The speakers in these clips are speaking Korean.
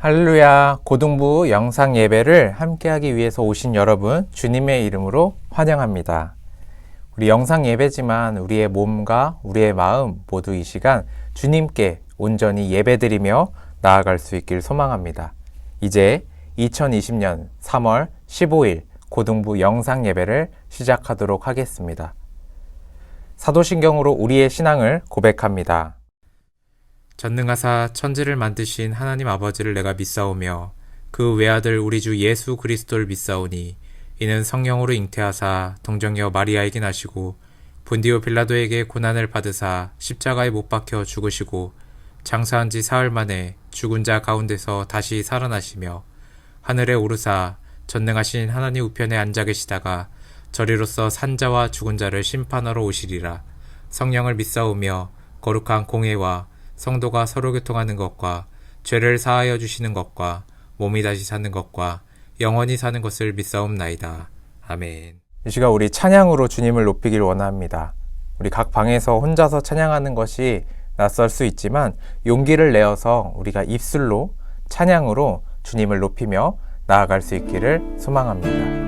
할렐루야. 고등부 영상 예배를 함께하기 위해서 오신 여러분, 주님의 이름으로 환영합니다. 우리 영상 예배지만 우리의 몸과 우리의 마음 모두 이 시간 주님께 온전히 예배드리며 나아갈 수 있길 소망합니다. 이제 2020년 3월 15일 고등부 영상 예배를 시작하도록 하겠습니다. 사도신경으로 우리의 신앙을 고백합니다. 전능하사 천지를 만드신 하나님 아버지를 내가 믿사오며 그 외아들 우리 주 예수 그리스도를 믿사오니 이는 성령으로 잉태하사 동정녀 마리아에게 나시고 본디오 빌라도에게 고난을 받으사 십자가에 못 박혀 죽으시고 장사한 지 사흘 만에 죽은 자 가운데서 다시 살아나시며 하늘에 오르사 전능하신 하나님 우편에 앉아 계시다가 저리로서 산자와 죽은 자를 심판하러 오시리라. 성령을 믿사오며 거룩한 공회와 성도가 서로 교통하는 것과 죄를 사하여 주시는 것과 몸이 다시 사는 것과 영원히 사는 것을 믿사옵나이다. 아멘. 이 시간 우리 찬양으로 주님을 높이길 원합니다. 우리 각 방에서 혼자서 찬양하는 것이 낯설 수 있지만 용기를 내어서 우리가 입술로 찬양으로 주님을 높이며 나아갈 수 있기를 소망합니다.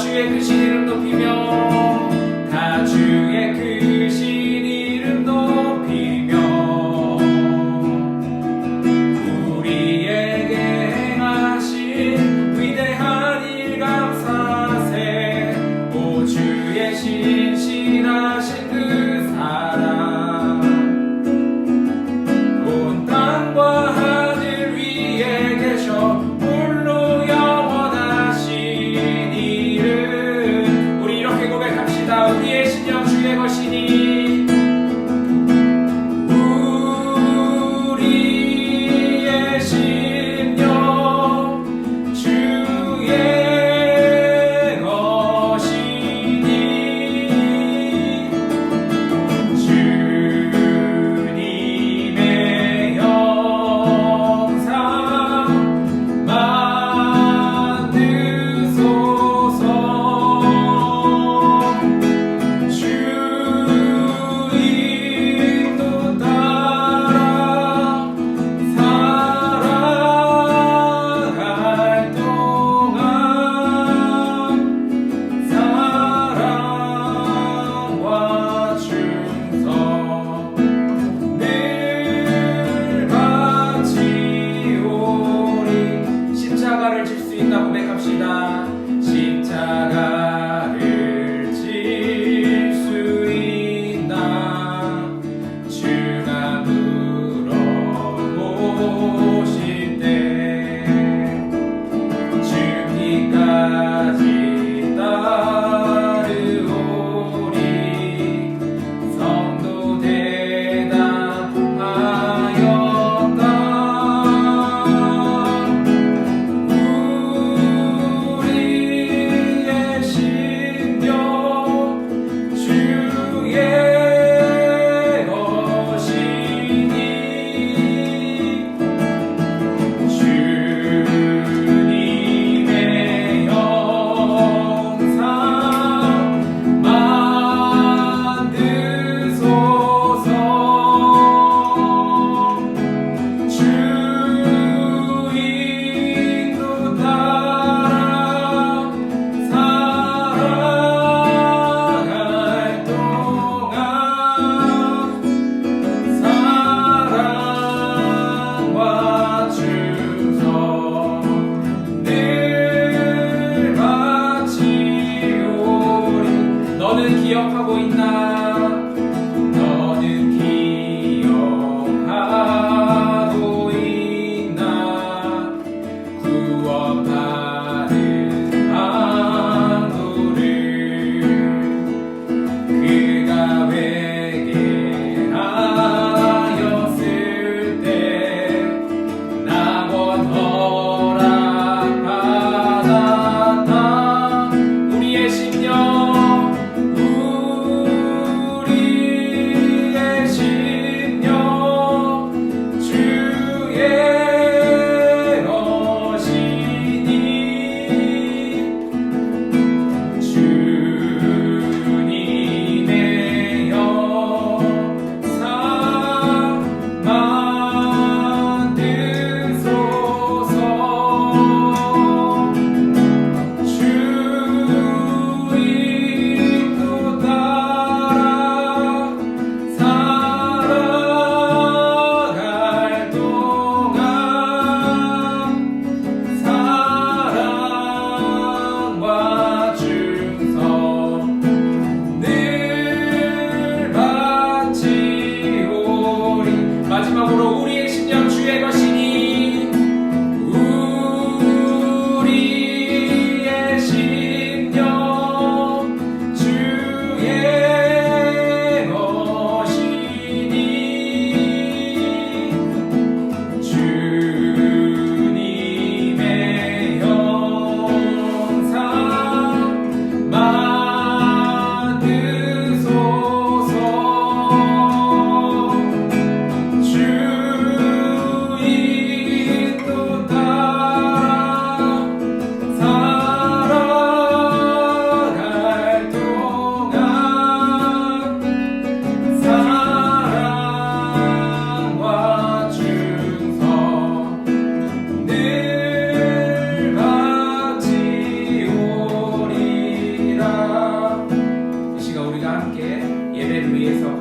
주의 크신 이름 높이며 다 주의 크신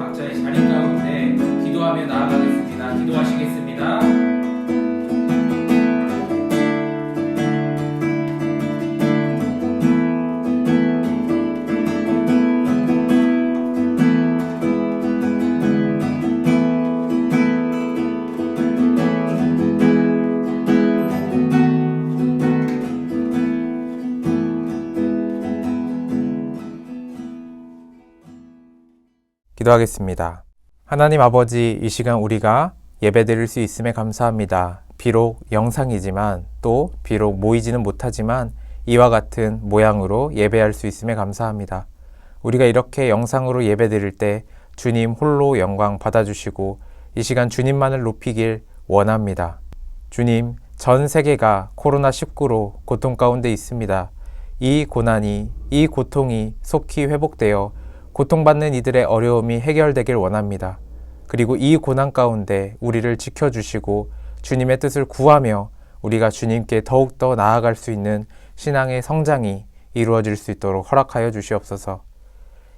각자의 자리 가운데 기도하며 나아가겠습니다. 기도하시겠습니다. 기도하겠습니다. 하나님 아버지, 이 시간 우리가 예배드릴 수 있음에 감사합니다. 비록 영상이지만 또 비록 모이지는 못하지만 이와 같은 모양으로 예배할 수 있음에 감사합니다. 우리가 이렇게 영상으로 예배드릴 때 주님 홀로 영광 받아주시고 이 시간 주님만을 높이길 원합니다. 주님, 전 세계가 코로나19로 고통 가운데 있습니다. 이 고난이, 이 고통이 속히 회복되어 고통받는 이들의 어려움이 해결되길 원합니다. 그리고 이 고난 가운데 우리를 지켜주시고 주님의 뜻을 구하며 우리가 주님께 더욱더 나아갈 수 있는 신앙의 성장이 이루어질 수 있도록 허락하여 주시옵소서.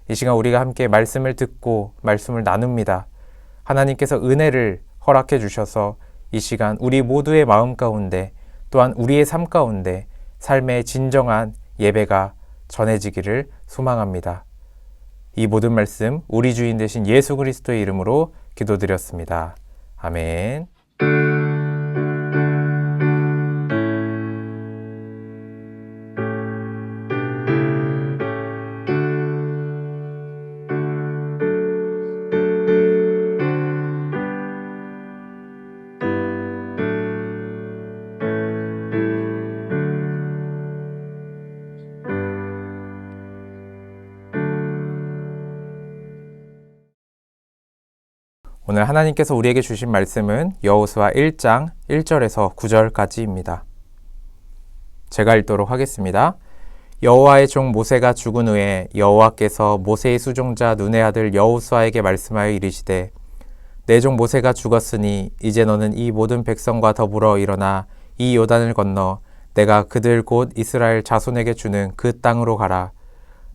이 시간 우리가 함께 말씀을 듣고 말씀을 나눕니다. 하나님께서 은혜를 허락해 주셔서 이 시간 우리 모두의 마음 가운데 또한 우리의 삶 가운데 삶의 진정한 예배가 전해지기를 소망합니다. 이 모든 말씀 우리 주인 되신 예수 그리스도의 이름으로 기도드렸습니다. 아멘. 오늘 하나님께서 우리에게 주신 말씀은 여호수아 1장 1절에서 9절까지입니다. 제가 읽도록 하겠습니다. 여호와의 종 모세가 죽은 후에 여호와께서 모세의 수종자 눈의 아들 여호수아에게 말씀하여 이르시되 내 종 모세가 죽었으니 이제 너는 이 모든 백성과 더불어 일어나 이 요단을 건너 내가 그들 곧 이스라엘 자손에게 주는 그 땅으로 가라.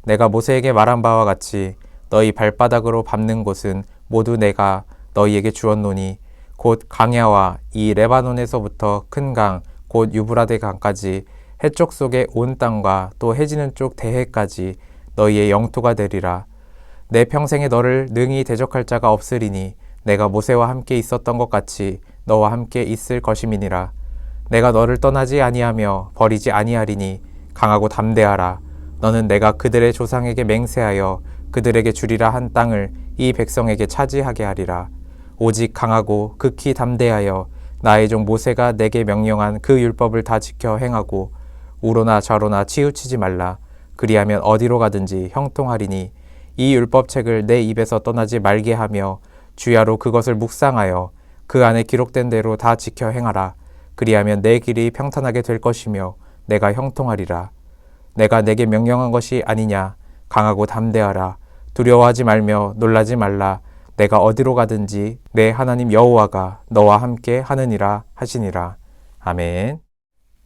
내가 모세에게 말한 바와 같이 너희 발바닥으로 밟는 곳은 모두 내가 너희에게 주었노니 곧 강야와 이 레바논에서부터 큰 강 곧 유브라데 강까지 해쪽 속의 온 땅과 또 해지는 쪽 대해까지 너희의 영토가 되리라. 내 평생에 너를 능히 대적할 자가 없으리니 내가 모세와 함께 있었던 것 같이 너와 함께 있을 것임이니라. 내가 너를 떠나지 아니하며 버리지 아니하리니 강하고 담대하라. 너는 내가 그들의 조상에게 맹세하여 그들에게 주리라 한 땅을 이 백성에게 차지하게 하리라. 오직 강하고 극히 담대하여 나의 종 모세가 내게 명령한 그 율법을 다 지켜 행하고 우로나 좌로나 치우치지 말라. 그리하면 어디로 가든지 형통하리니 이 율법책을 내 입에서 떠나지 말게 하며 주야로 그것을 묵상하여 그 안에 기록된 대로 다 지켜 행하라. 그리하면 내 길이 평탄하게 될 것이며 내가 형통하리라. 내가 내게 명령한 것이 아니냐. 강하고 담대하라. 두려워하지 말며 놀라지 말라. 내가 어디로 가든지 내 하나님 여호와가 너와 함께 하느니라 하시니라. 아멘.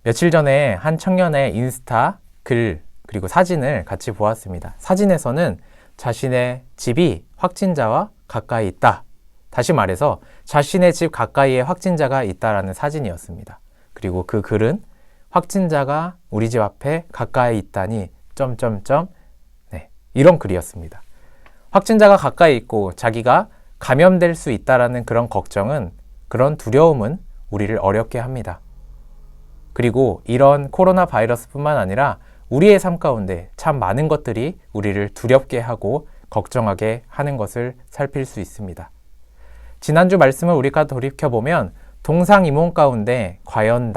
며칠 전에 한 청년의 인스타 글 그리고 사진을 같이 보았습니다. 사진에서는 자신의 집이 확진자와 가까이 있다. 다시 말해서 자신의 집 가까이에 확진자가 있다라는 사진이었습니다. 그리고 그 글은 확진자가 우리 집 앞에 가까이 있다니 네, 이런 글이었습니다. 확진자가 가까이 있고 자기가 감염될 수 있다라는 그런 걱정은, 그런 두려움은 우리를 어렵게 합니다. 그리고 이런 코로나 바이러스뿐만 아니라 우리의 삶 가운데 참 많은 것들이 우리를 두렵게 하고 걱정하게 하는 것을 살필 수 있습니다. 지난주 말씀을 우리가 돌이켜보면 동상이몽 가운데 과연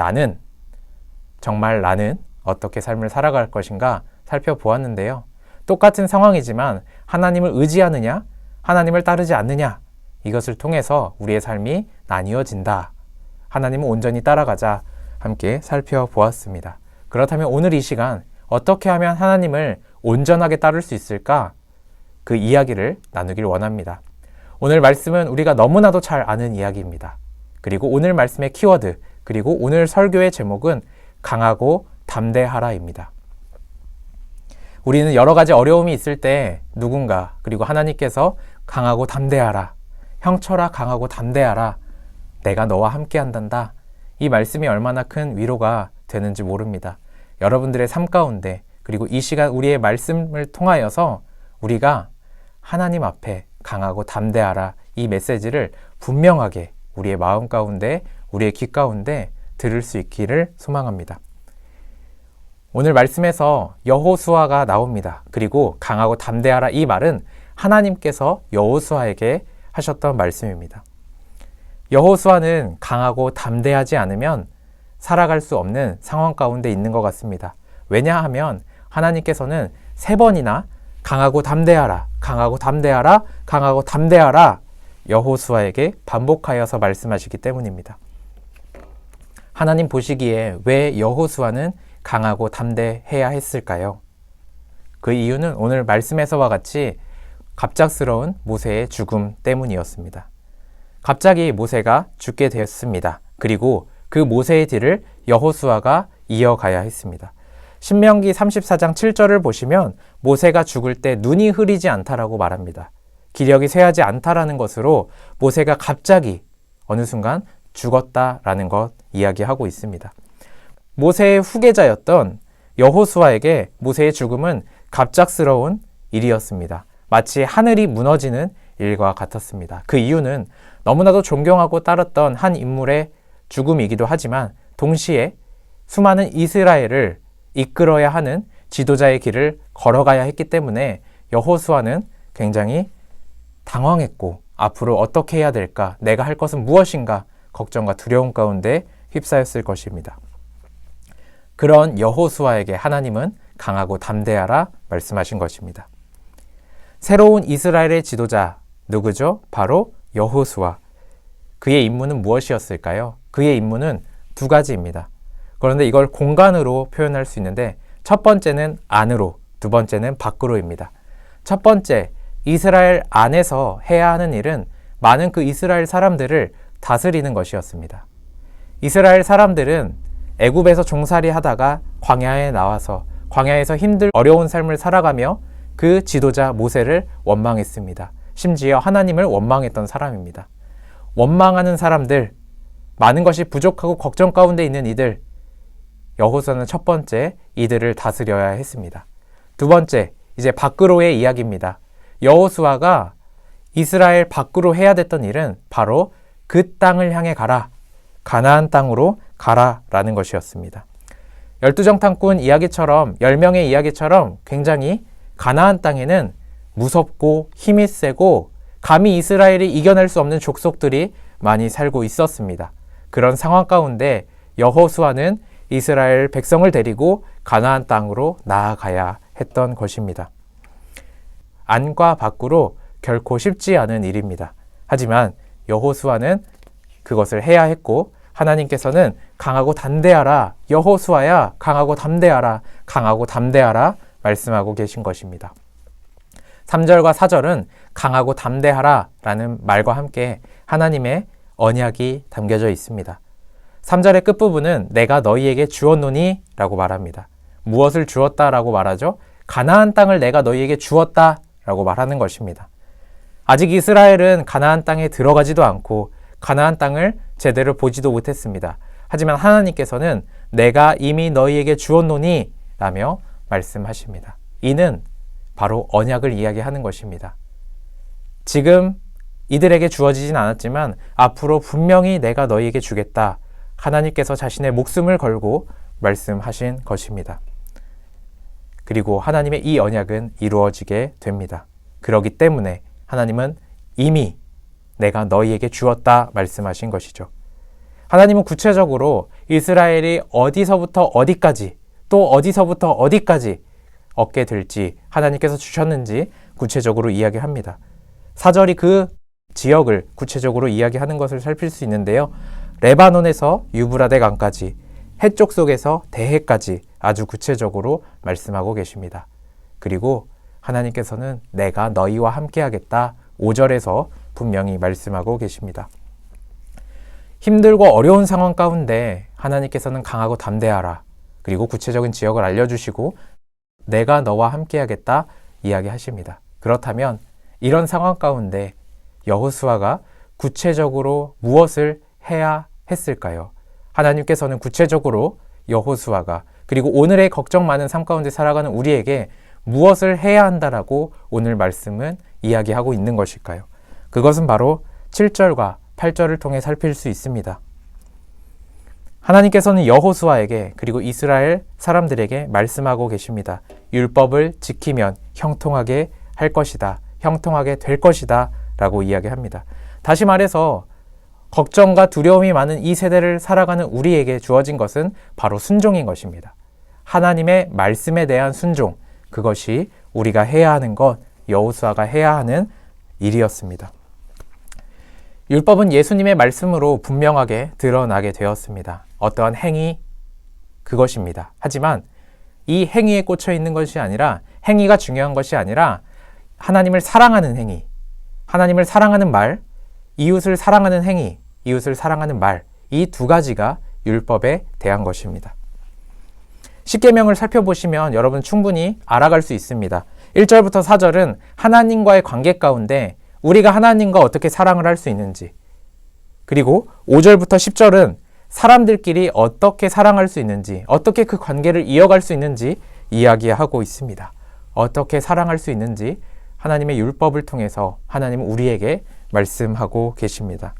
정말 나는 어떻게 삶을 살아갈 것인가 살펴보았는데요. 똑같은 상황이지만 하나님을 의지하느냐, 하나님을 따르지 않느냐, 이것을 통해서 우리의 삶이 나뉘어진다. 하나님을 온전히 따라가자 함께 살펴보았습니다. 그렇다면 오늘 이 시간 어떻게 하면 하나님을 온전하게 따를 수 있을까? 그 이야기를 나누길 원합니다. 오늘 말씀은 우리가 너무나도 잘 아는 이야기입니다. 그리고 오늘 말씀의 키워드, 그리고 오늘 설교의 제목은 강하고 담대하라입니다. 우리는 여러 가지 어려움이 있을 때 누군가, 그리고 하나님께서 강하고 담대하라. 형철아 강하고 담대하라. 내가 너와 함께 한단다. 이 말씀이 얼마나 큰 위로가 되는지 모릅니다. 여러분들의 삶 가운데 그리고 이 시간 우리의 말씀을 통하여서 우리가 하나님 앞에 강하고 담대하라 이 메시지를 분명하게 우리의 마음 가운데 우리의 귀 가운데 들을 수 있기를 소망합니다. 오늘 말씀에서 여호수아가 나옵니다. 그리고 강하고 담대하라 이 말은 하나님께서 여호수아에게 하셨던 말씀입니다. 여호수아는 강하고 담대하지 않으면 살아갈 수 없는 상황 가운데 있는 것 같습니다. 왜냐하면 하나님께서는 3번이나 강하고 담대하라, 강하고 담대하라, 강하고 담대하라 여호수아에게 반복하여서 말씀하시기 때문입니다. 하나님 보시기에 왜 여호수아는 강하고 담대해야 했을까요? 그 이유는 오늘 말씀에서와 같이 갑작스러운 모세의 죽음 때문이었습니다. 갑자기 모세가 죽게 되었습니다. 그리고 그 모세의 뒤를 여호수아가 이어가야 했습니다. 신명기 34장 7절을 보시면 모세가 죽을 때 눈이 흐리지 않다라고 말합니다. 기력이 쇠하지 않다라는 것으로 모세가 갑자기 어느 순간 죽었다라는 것 이야기하고 있습니다. 모세의 후계자였던 여호수아에게 모세의 죽음은 갑작스러운 일이었습니다. 마치 하늘이 무너지는 일과 같았습니다. 그 이유는 너무나도 존경하고 따랐던 한 인물의 죽음이기도 하지만 동시에 수많은 이스라엘을 이끌어야 하는 지도자의 길을 걸어가야 했기 때문에 여호수아는 굉장히 당황했고 앞으로 어떻게 해야 될까? 내가 할 것은 무엇인가? 걱정과 두려움 가운데 휩싸였을 것입니다. 그런 여호수아에게 하나님은 강하고 담대하라 말씀하신 것입니다. 새로운 이스라엘의 지도자 누구죠? 바로 여호수아. 그의 임무는 무엇이었을까요? 그의 임무는 2가지입니다. 그런데 이걸 공간으로 표현할 수 있는데 첫 번째는 안으로, 두 번째는 밖으로입니다. 첫 번째, 이스라엘 안에서 해야 하는 일은 많은 그 이스라엘 사람들을 다스리는 것이었습니다. 이스라엘 사람들은 애굽에서 종살이 하다가 광야에 나와서 광야에서 어려운 삶을 살아가며 그 지도자 모세를 원망했습니다. 심지어 하나님을 원망했던 사람입니다. 원망하는 사람들, 많은 것이 부족하고 걱정 가운데 있는 이들, 여호수아는 첫 번째 이들을 다스려야 했습니다. 두 번째, 이제 밖으로의 이야기입니다. 여호수아가 이스라엘 밖으로 해야 됐던 일은 바로 그 땅을 향해 가라, 가나안 땅으로 가라라는 것이었습니다. 12정탐꾼 이야기처럼 10명의 이야기처럼 굉장히 가나안 땅에는 무섭고 힘이 세고 감히 이스라엘이 이겨낼 수 없는 족속들이 많이 살고 있었습니다. 그런 상황 가운데 여호수아는 이스라엘 백성을 데리고 가나안 땅으로 나아가야 했던 것입니다. 안과 밖으로 결코 쉽지 않은 일입니다. 하지만 여호수아는 그것을 해야 했고 하나님께서는 강하고 담대하라, 여호수아야 강하고 담대하라, 강하고 담대하라 말씀하고 계신 것입니다. 3절과 4절은 강하고 담대하라 라는 말과 함께 하나님의 언약이 담겨져 있습니다. 3절의 끝부분은 내가 너희에게 주었노니 라고 말합니다. 무엇을 주었다 라고 말하죠? 가나안 땅을 내가 너희에게 주었다 라고 말하는 것입니다. 아직 이스라엘은 가나안 땅에 들어가지도 않고 가나안 땅을 제대로 보지도 못했습니다. 하지만 하나님께서는 내가 이미 너희에게 주었노니 라며 말씀하십니다. 이는 바로 언약을 이야기하는 것입니다. 지금 이들에게 주어지진 않았지만 앞으로 분명히 내가 너희에게 주겠다. 하나님께서 자신의 목숨을 걸고 말씀하신 것입니다. 그리고 하나님의 이 언약은 이루어지게 됩니다. 그렇기 때문에 하나님은 이미 내가 너희에게 주었다 말씀하신 것이죠. 하나님은 구체적으로 이스라엘이 어디서부터 어디까지 또 어디서부터 어디까지 얻게 될지 하나님께서 주셨는지 구체적으로 이야기합니다. 4절이 그 지역을 구체적으로 이야기하는 것을 살필 수 있는데요. 레바논에서 유브라데 강까지, 해쪽 속에서 대해까지 아주 구체적으로 말씀하고 계십니다. 그리고 하나님께서는 내가 너희와 함께하겠다 5절에서 분명히 말씀하고 계십니다. 힘들고 어려운 상황 가운데 하나님께서는 강하고 담대하라, 그리고 구체적인 지역을 알려주시고 내가 너와 함께하겠다 이야기하십니다. 그렇다면 이런 상황 가운데 여호수아가 구체적으로 무엇을 해야 했을까요? 하나님께서는 구체적으로 여호수아가 그리고 오늘의 걱정 많은 삶 가운데 살아가는 우리에게 무엇을 해야 한다라고 오늘 말씀은 이야기하고 있는 것일까요? 그것은 바로 7절과 8절을 통해 살필 수 있습니다. 하나님께서는 여호수아에게 그리고 이스라엘 사람들에게 말씀하고 계십니다. 율법을 지키면 형통하게 할 것이다. 형통하게 될 것이다. 라고 이야기합니다. 다시 말해서 걱정과 두려움이 많은 이 세대를 살아가는 우리에게 주어진 것은 바로 순종인 것입니다. 하나님의 말씀에 대한 순종, 그것이 우리가 해야 하는 것, 여호수아가 해야 하는 일이었습니다. 율법은 예수님의 말씀으로 분명하게 드러나게 되었습니다. 어떠한 행위, 그것입니다. 하지만 이 행위에 꽂혀 있는 것이 아니라, 행위가 중요한 것이 아니라 하나님을 사랑하는 행위, 하나님을 사랑하는 말, 이웃을 사랑하는 행위, 이웃을 사랑하는 말, 이 두 가지가 율법에 대한 것입니다. 십계명을 살펴보시면 여러분 충분히 알아갈 수 있습니다. 1절부터 4절은 하나님과의 관계 가운데 우리가 하나님과 어떻게 사랑을 할 수 있는지, 그리고 5절부터 10절은 사람들끼리 어떻게 사랑할 수 있는지, 어떻게 그 관계를 이어갈 수 있는지 이야기하고 있습니다. 어떻게 사랑할 수 있는지 하나님의 율법을 통해서 하나님은 우리에게 말씀하고 계십니다.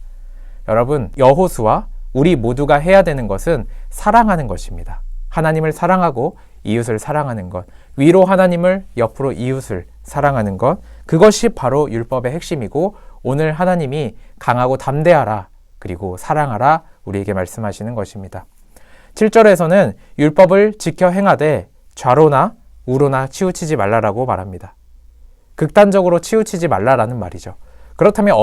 여러분, 여호수아, 우리 모두가 해야 되는 것은 사랑하는 것입니다. 하나님을 사랑하고 이웃을 사랑하는 것, 위로 하나님을, 옆으로 이웃을 사랑하는 것, 그것이 바로 율법의 핵심이고 오늘 하나님이 강하고 담대하라, 그리고 사랑하라 우리에게 말씀하시는 것입니다. 7절에서는 율법을 지켜 행하되 좌로나 우로나 치우치지 말라라고 말합니다. 극단적으로 치우치지 말라라는 말이죠. 그렇다면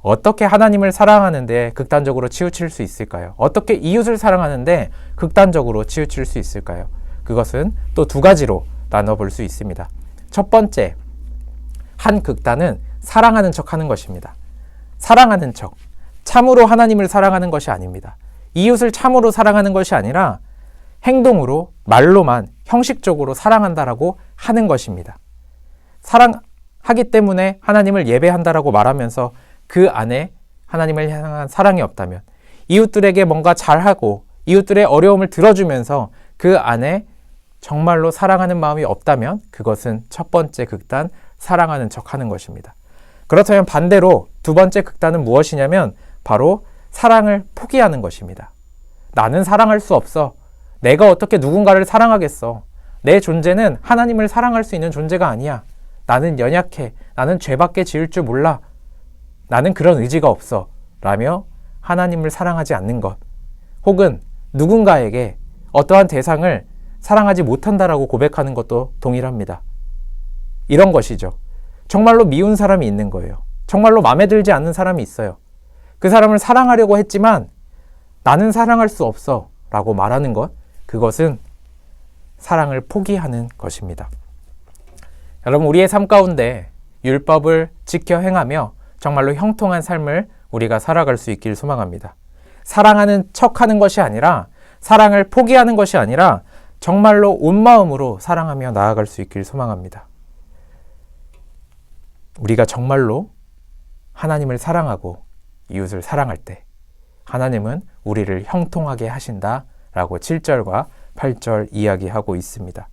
어떻게 하나님을 사랑하는데 극단적으로 치우칠 수 있을까요? 어떻게 이웃을 사랑하는데 극단적으로 치우칠 수 있을까요? 그것은 또 두 가지로 나눠볼 수 있습니다. 첫 번째, 한 극단은 사랑하는 척 하는 것입니다. 사랑하는 척. 참으로 하나님을 사랑하는 것이 아닙니다. 이웃을 참으로 사랑하는 것이 아니라 행동으로, 말로만 형식적으로 사랑한다라고 하는 것입니다. 사랑하기 때문에 하나님을 예배한다라고 말하면서 그 안에 하나님을 향한 사랑이 없다면, 이웃들에게 뭔가 잘하고 이웃들의 어려움을 들어주면서 그 안에 정말로 사랑하는 마음이 없다면 그것은 첫 번째 극단, 사랑하는 척 하는 것입니다. 그렇다면 반대로 두 번째 극단은 무엇이냐면 바로 사랑을 포기하는 것입니다. 나는 사랑할 수 없어. 내가 어떻게 누군가를 사랑하겠어. 내 존재는 하나님을 사랑할 수 있는 존재가 아니야. 나는 연약해. 나는 죄밖에 지을 줄 몰라. 나는 그런 의지가 없어. 라며 하나님을 사랑하지 않는 것, 혹은 누군가에게 어떠한 대상을 사랑하지 못한다라고 고백하는 것도 동일합니다. 이런 것이죠. 정말로 미운 사람이 있는 거예요. 정말로 마음에 들지 않는 사람이 있어요. 그 사람을 사랑하려고 했지만 나는 사랑할 수 없어 라고 말하는 것, 그것은 사랑을 포기하는 것입니다. 여러분, 우리의 삶 가운데 율법을 지켜 행하며 정말로 형통한 삶을 우리가 살아갈 수 있길 소망합니다. 사랑하는 척하는 것이 아니라, 사랑을 포기하는 것이 아니라 정말로 온 마음으로 사랑하며 나아갈 수 있길 소망합니다. 우리가 정말로 하나님을 사랑하고 이웃을 사랑할 때 하나님은 우리를 형통하게 하신다라고 7절과 8절 이야기하고 있습니다.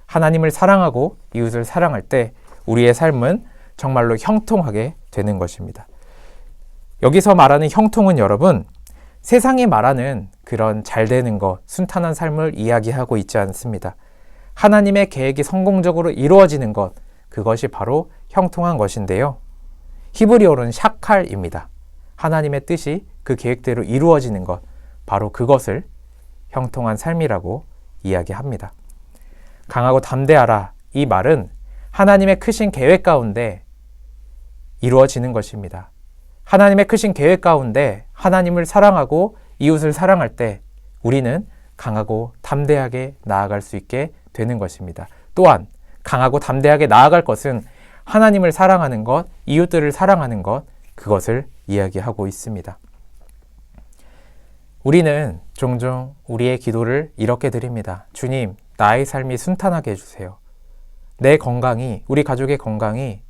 하나님을 사랑하고 이웃을 사랑할 때 우리의 삶은 정말로 형통하게 되는 것입니다. 여기서 말하는 형통은 여러분, 세상이 말하는 그런 잘 되는 것, 순탄한 삶을 이야기하고 있지 않습니다. 하나님의 계획이 성공적으로 이루어지는 것, 그것이 바로 형통한 것인데요. 히브리어로는 샤칼입니다. 하나님의 뜻이 그 계획대로 이루어지는 것, 바로 그것을 형통한 삶이라고 이야기합니다. 강하고 담대하라, 이 말은 하나님의 크신 계획 가운데 이루어지는 것입니다. 하나님의 크신 계획 가운데 하나님을 사랑하고 이웃을 사랑할 때 우리는 강하고 담대하게 나아갈 수 있게 되는 것입니다. 또한 강하고 담대하게 나아갈 것은 하나님을 사랑하는 것, 이웃들을 사랑하는 것, 그것을 이야기하고 있습니다. 우리는 종종 우리의 기도를 이렇게 드립니다. 주님, 나의 삶이 순탄하게 해주세요. 내 건강이, 우리 가족의 건강이,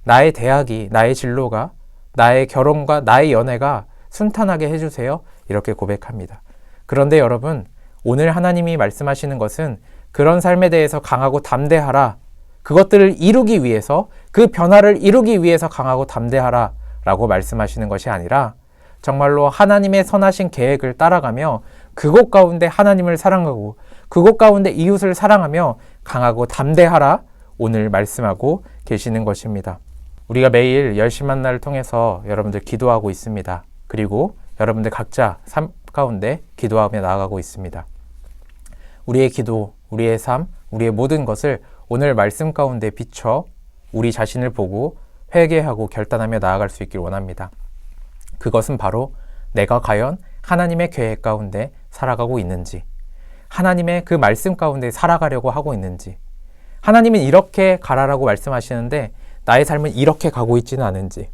나의 대학이, 나의 진로가, 나의 결혼과 나의 연애가 순탄하게 해주세요. 이렇게 고백합니다. 그런데 여러분, 오늘 하나님이 말씀하시는 것은 그런 삶에 대해서 강하고 담대하라. 그것들을 이루기 위해서, 그 변화를 이루기 위해서 강하고 담대하라 라고 말씀하시는 것이 아니라 정말로 하나님의 선하신 계획을 따라가며 그곳 가운데 하나님을 사랑하고 그곳 가운데 이웃을 사랑하며 강하고 담대하라 오늘 말씀하고 계시는 것입니다. 우리가 매일 열심 만나를 통해서 여러분들 기도하고 있습니다. 그리고 여러분들 각자 삶 가운데 기도하며 나아가고 있습니다. 우리의 기도, 우리의 삶, 우리의 모든 것을 오늘 말씀 가운데 비춰 우리 자신을 보고 회개하고 결단하며 나아갈 수 있길 원합니다. 그것은 바로 내가 과연 하나님의 계획 가운데 살아가고 있는지, 하나님의 그 말씀 가운데 살아가려고 하고 있는지, 하나님은 이렇게 가라라고 말씀하시는데 나의 삶은 이렇게 가고 있지는 않은지,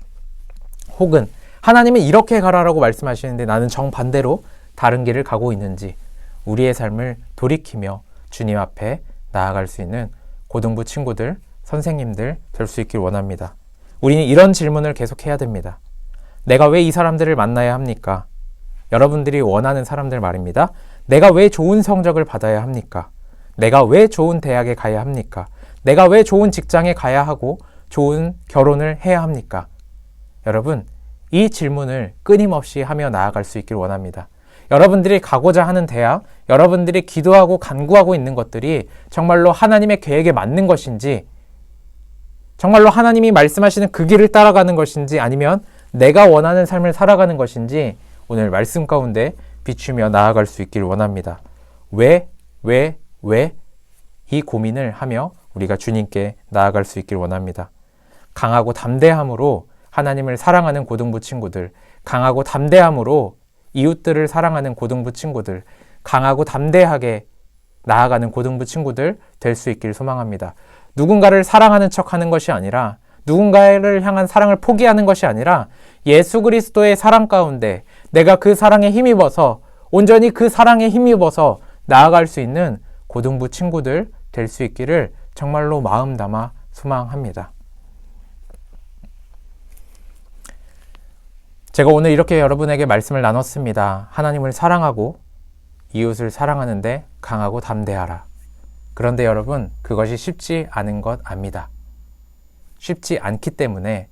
혹은 하나님은 이렇게 가라라고 말씀하시는데 나는 정반대로 다른 길을 가고 있는지 우리의 삶을 돌이키며 주님 앞에 나아갈 수 있는 고등부 친구들, 선생님들 될 수 있길 원합니다. 우리는 이런 질문을 계속해야 됩니다. 내가 왜 이 사람들을 만나야 합니까? 여러분들이 원하는 사람들 말입니다. 내가 왜 좋은 성적을 받아야 합니까? 내가 왜 좋은 대학에 가야 합니까? 내가 왜 좋은 직장에 가야 하고 좋은 결혼을 해야 합니까? 여러분, 이 질문을 끊임없이 하며 나아갈 수 있길 원합니다. 여러분들이 가고자 하는 대학, 여러분들이 기도하고 간구하고 있는 것들이 정말로 하나님의 계획에 맞는 것인지, 정말로 하나님이 말씀하시는 그 길을 따라가는 것인지, 아니면 내가 원하는 삶을 살아가는 것인지 오늘 말씀 가운데 비추며 나아갈 수 있길 원합니다. 왜 이 고민을 하며 우리가 주님께 나아갈 수 있길 원합니다. 강하고 담대함으로 하나님을 사랑하는 고등부 친구들, 강하고 담대함으로 이웃들을 사랑하는 고등부 친구들, 강하고 담대하게 나아가는 고등부 친구들 될 수 있길 소망합니다. 누군가를 사랑하는 척하는 것이 아니라, 누군가를 향한 사랑을 포기하는 것이 아니라 예수 그리스도의 사랑 가운데 내가 그 사랑에 힘입어서, 온전히 그 사랑에 힘입어서 나아갈 수 있는 고등부 친구들 될 수 있기를 정말로 마음 담아 소망합니다. 제가 오늘 이렇게 여러분에게 말씀을 나눴습니다. 하나님을 사랑하고 이웃을 사랑하는데 강하고 담대하라. 그런데 여러분, 그것이 쉽지 않은 것 압니다. 쉽지 않기 때문에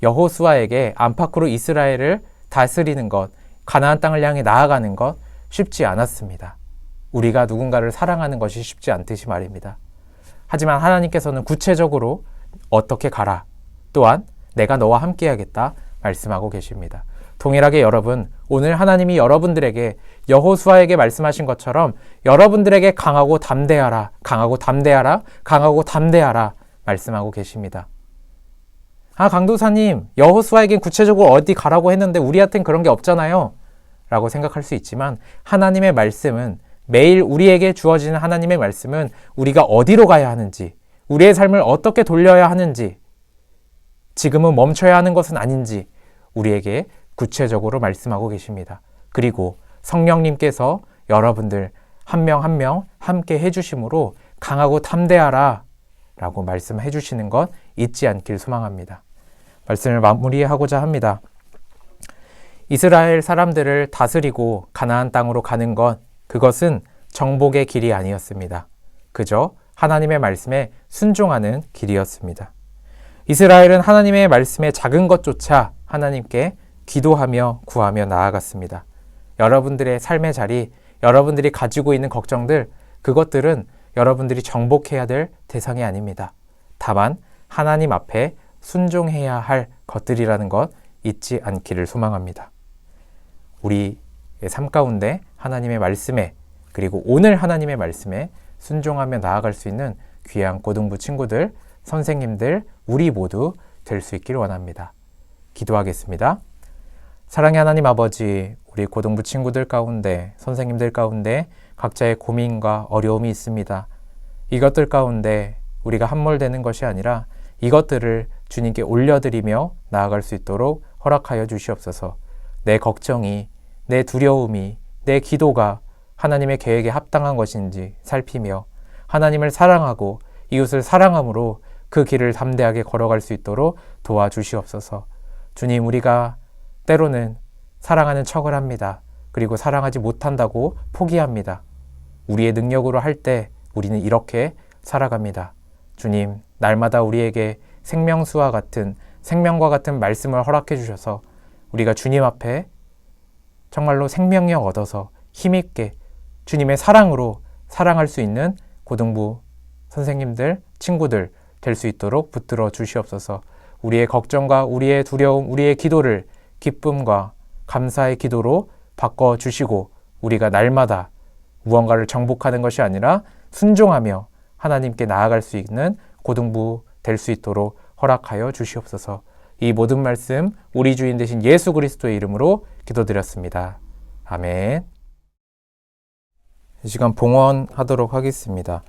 여호수아에게 안팎으로 이스라엘을 다스리는 것, 가나안 땅을 향해 나아가는 것 쉽지 않았습니다. 우리가 누군가를 사랑하는 것이 쉽지 않듯이 말입니다. 하지만 하나님께서는 구체적으로 어떻게 가라, 또한 내가 너와 함께하겠다 말씀하고 계십니다. 동일하게 여러분, 오늘 하나님이 여러분들에게 여호수아에게 말씀하신 것처럼 여러분들에게 강하고 담대하라, 강하고 담대하라, 강하고 담대하라 말씀하고 계십니다. 아, 강도사님, 여호수아에겐 구체적으로 어디 가라고 했는데 우리한테는 그런 게 없잖아요 라고 생각할 수 있지만, 하나님의 말씀은, 매일 우리에게 주어지는 하나님의 말씀은 우리가 어디로 가야 하는지, 우리의 삶을 어떻게 돌려야 하는지, 지금은 멈춰야 하는 것은 아닌지 우리에게 구체적으로 말씀하고 계십니다. 그리고 성령님께서 여러분들 한 명 한 명 함께 해주심으로 강하고 담대하라 라고 말씀해 주시는 것 잊지 않길 소망합니다. 말씀을 마무리하고자 합니다. 이스라엘 사람들을 다스리고 가나안 땅으로 가는 것, 그것은 정복의 길이 아니었습니다. 그저 하나님의 말씀에 순종하는 길이었습니다. 이스라엘은 하나님의 말씀의 작은 것조차 하나님께 기도하며 구하며 나아갔습니다. 여러분들의 삶의 자리, 여러분들이 가지고 있는 걱정들, 그것들은 여러분들이 정복해야 될 대상이 아닙니다. 다만 하나님 앞에 순종해야 할 것들이라는 것 잊지 않기를 소망합니다. 우리의 삶 가운데 하나님의 말씀에, 그리고 오늘 하나님의 말씀에 순종하며 나아갈 수 있는 귀한 고등부 친구들, 선생님들, 우리 모두 될 수 있기를 원합니다. 기도하겠습니다. 사랑의 하나님 아버지, 우리 고등부 친구들 가운데, 선생님들 가운데 각자의 고민과 어려움이 있습니다. 이것들 가운데 우리가 함몰되는 것이 아니라 이것들을 주님께 올려드리며 나아갈 수 있도록 허락하여 주시옵소서. 내 걱정이, 내 두려움이, 내 기도가 하나님의 계획에 합당한 것인지 살피며 하나님을 사랑하고 이웃을 사랑함으로 그 길을 담대하게 걸어갈 수 있도록 도와주시옵소서. 주님, 우리가 때로는 사랑하는 척을 합니다. 그리고 사랑하지 못한다고 포기합니다. 우리의 능력으로 할 때 우리는 이렇게 살아갑니다. 주님, 날마다 우리에게 생명수와 같은, 생명과 같은 말씀을 허락해 주셔서 우리가 주님 앞에 정말로 생명력 얻어서 힘있게 주님의 사랑으로 사랑할 수 있는 고등부 선생님들, 친구들 될 수 있도록 붙들어 주시옵소서. 우리의 걱정과 우리의 두려움, 우리의 기도를 기쁨과 감사의 기도로 바꿔주시고 우리가 날마다 무언가를 정복하는 것이 아니라 순종하며 하나님께 나아갈 수 있는 고등부 될 수 있도록 허락하여 주시옵소서. 이 모든 말씀 우리 주인 되신 예수 그리스도의 이름으로 기도드렸습니다. 아멘. 이 시간 봉헌하도록 하겠습니다.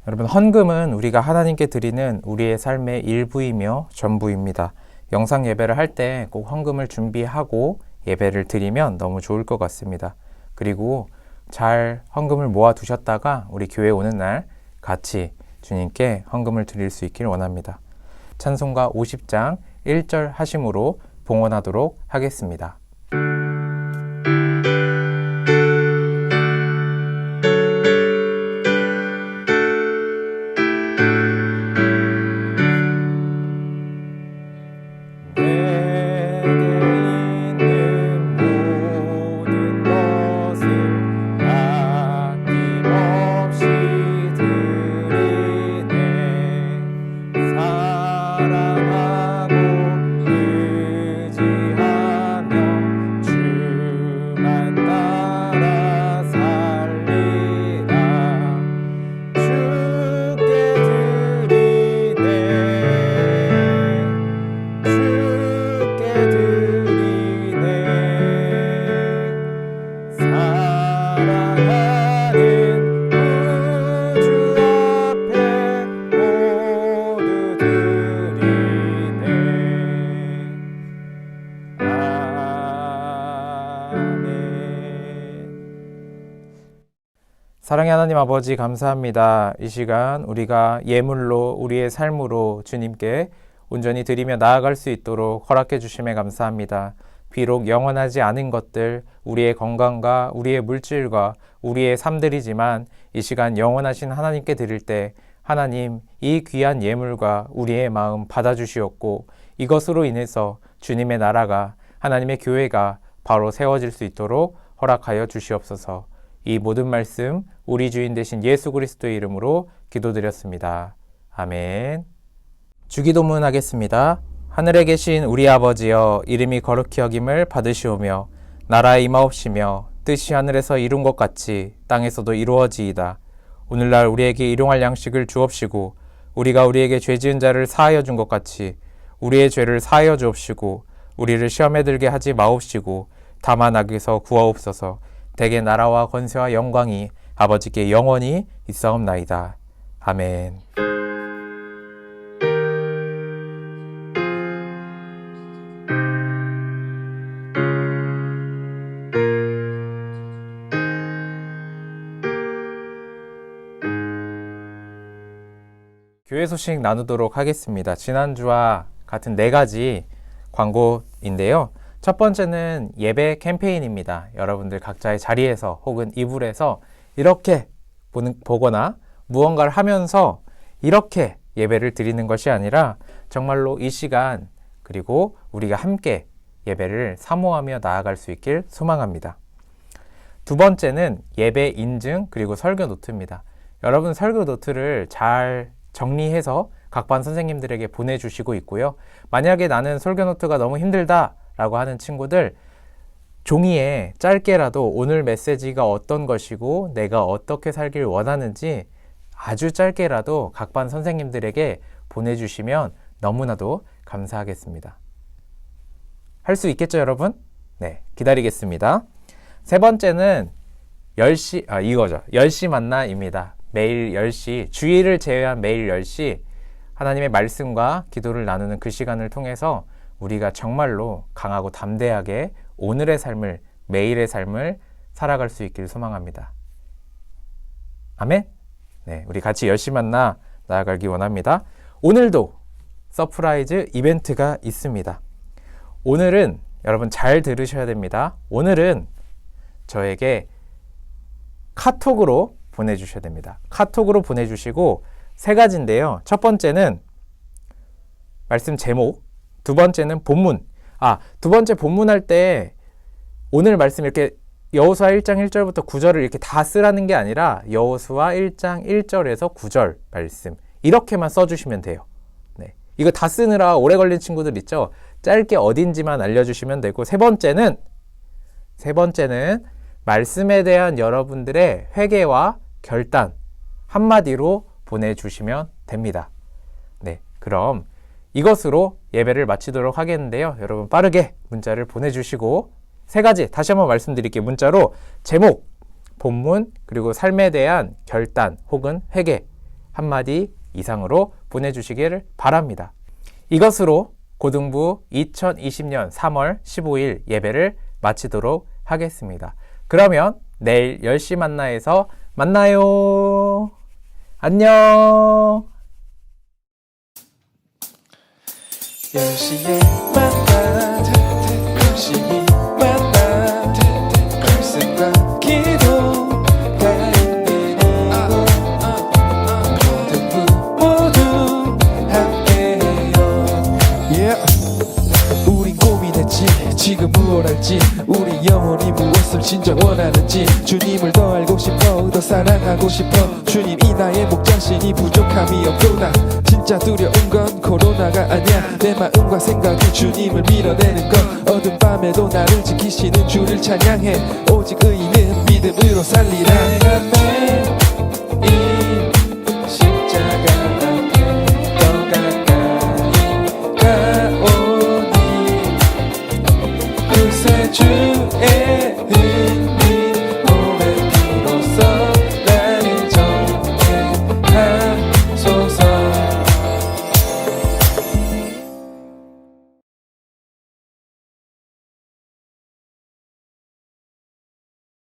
여러분, 헌금은 우리가 하나님께 드리는 우리의 삶의 일부이며 전부입니다. 영상 예배를 할 때 꼭 헌금을 준비하고 예배를 드리면 너무 좋을 것 같습니다. 그리고 잘 헌금을 모아 두셨다가 우리 교회 오는 날 같이 주님께 헌금을 드릴 수 있길 원합니다. 찬송가 50장 1절 하심으로 봉헌하도록 하겠습니다. 사랑의 하나님 아버지, 감사합니다. 이 시간 우리가 예물로 우리의 삶으로 주님께 온전히 드리며 나아갈 수 있도록 허락해 주심에 감사합니다. 비록 영원하지 않은 것들, 우리의 건강과 우리의 물질과 우리의 삶들이지만 이 시간 영원하신 하나님께 드릴 때 하나님, 이 귀한 예물과 우리의 마음 받아주시옵고 이것으로 인해서 주님의 나라가, 하나님의 교회가 바로 세워질 수 있도록 허락하여 주시옵소서. 이 모든 말씀 우리 주인 되신 예수 그리스도의 이름으로 기도드렸습니다. 아멘. 주기도문 하겠습니다. 하늘에 계신 우리 아버지여, 이름이 거룩히 여김을 받으시오며 나라에 임하옵시며 뜻이 하늘에서 이룬 것 같이 땅에서도 이루어지이다. 오늘날 우리에게 일용할 양식을 주옵시고 우리가 우리에게 죄 지은 자를 사하여 준 것 같이 우리의 죄를 사하여 주옵시고 우리를 시험에 들게 하지 마옵시고 다만 악에서 구하옵소서. 대개 나라와 권세와 영광이 아버지께 영원히 있사옵나이다. 아멘. 교회 소식 나누도록 하겠습니다. 지난주와 같은 4가지 광고인데요. 첫 번째는 예배 캠페인입니다. 여러분들 각자의 자리에서 혹은 이불에서 이렇게 보거나 무언가를 하면서 이렇게 예배를 드리는 것이 아니라 정말로 이 시간 그리고 우리가 함께 예배를 사모하며 나아갈 수 있길 소망합니다. 두 번째는 예배 인증 그리고 설교 노트입니다. 여러분 설교 노트를 잘 정리해서 각 반 선생님들에게 보내주시고 있고요. 만약에 나는 설교 노트가 너무 힘들다 라고 하는 친구들, 종이에 짧게라도 오늘 메시지가 어떤 것이고 내가 어떻게 살길 원하는지 아주 짧게라도 각 반 선생님들에게 보내주시면 너무나도 감사하겠습니다. 할 수 있겠죠, 여러분? 네, 기다리겠습니다. 세 번째는 10시 만나입니다. 매일 10시, 주일을 제외한 매일 10시 하나님의 말씀과 기도를 나누는 그 시간을 통해서 우리가 정말로 강하고 담대하게 오늘의 삶을, 매일의 삶을 살아갈 수 있기를 소망합니다. 아멘? 네, 우리 같이 열심히 만나 나아가기 원합니다. 오늘도 서프라이즈 이벤트가 있습니다. 오늘은 여러분 잘 들으셔야 됩니다. 오늘은 저에게 카톡으로 보내주셔야 됩니다. 카톡으로 보내주시고 3가지인데요. 첫 번째는 말씀 제목, 두 번째는 본문. 두 번째 본문 할 때 오늘 말씀 이렇게 여호수아 1장 1절부터 9절을 이렇게 다 쓰라는 게 아니라 여호수아 1장 1절에서 9절 말씀 이렇게만 써주시면 돼요. 네. 이거 다 쓰느라 오래 걸린 친구들 있죠? 짧게 어딘지만 알려주시면 되고 세 번째는 말씀에 대한 여러분들의 회개와 결단 한마디로 보내주시면 됩니다. 네, 그럼 이것으로 예배를 마치도록 하겠는데요. 여러분 빠르게 문자를 보내주시고 3가지 다시 한번 말씀드릴게요. 문자로 제목, 본문, 그리고 삶에 대한 결단 혹은 회개 한마디 이상으로 보내주시기를 바랍니다. 이것으로 고등부 2020년 3월 15일 예배를 마치도록 하겠습니다. 그러면 내일 10시 만나에서 만나요. 안녕. 10시에 만나 열심히 만나 말씀과 기도가 있는 이곳 모두 함께해요. 우린 고민했지 지금 무엇 할지 우리 영혼이 무엇을 진정 원하는지 주님을 더 알고 싶어 더 사랑하고 싶어 주님 이 나의 목자신이 부족함이 없도다. 진짜 두려운 건 코로나가 아니야 내 마음과 생각이 주님을 밀어내는 건 어두운 밤에도 나를 지키시는 주를 찬양해 오직 의인은 믿음으로 살리라.